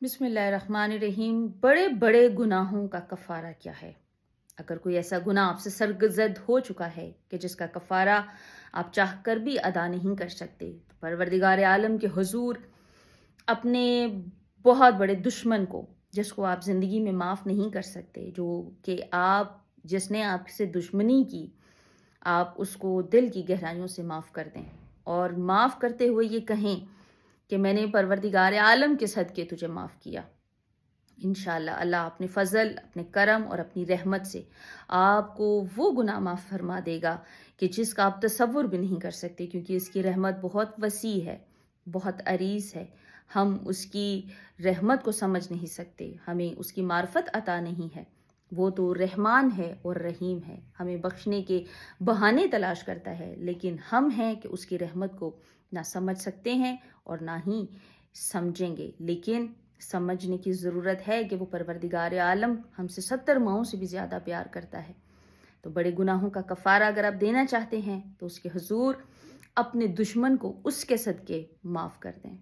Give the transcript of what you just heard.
بسم اللہ الرحمن الرحیم۔ بڑے بڑے گناہوں کا کفارہ کیا ہے؟ اگر کوئی ایسا گناہ آپ سے سرزد ہو چکا ہے کہ جس کا کفارہ آپ چاہ کر بھی ادا نہیں کر سکتے، تو پروردگار عالم کے حضور اپنے بہت بڑے دشمن کو، جس کو آپ زندگی میں معاف نہیں کر سکتے، جس نے آپ سے دشمنی کی، آپ اس کو دل کی گہرائیوں سے معاف کر دیں اور معاف کرتے ہوئے یہ کہیں کہ میں نے پروردگار عالم کے صدقے تجھے معاف کیا۔ انشاءاللہ اللہ اپنے فضل، اپنے کرم اور اپنی رحمت سے آپ کو وہ گناہ معاف فرما دے گا کہ جس کا آپ تصور بھی نہیں کر سکتے، کیونکہ اس کی رحمت بہت وسیع ہے، بہت عریض ہے۔ ہم اس کی رحمت کو سمجھ نہیں سکتے، ہمیں اس کی معرفت عطا نہیں ہے۔ وہ تو رحمان ہے اور رحیم ہے، ہمیں بخشنے کے بہانے تلاش کرتا ہے، لیکن ہم ہیں کہ اس کی رحمت کو نہ سمجھ سکتے ہیں اور نہ ہی سمجھیں گے۔ لیکن سمجھنے کی ضرورت ہے کہ وہ پروردگار عالم ہم سے 70 ماؤں سے بھی زیادہ پیار کرتا ہے۔ تو بڑے گناہوں کا کفارہ اگر آپ دینا چاہتے ہیں تو اس کے حضور اپنے دشمن کو اس کے صدقے معاف کر دیں۔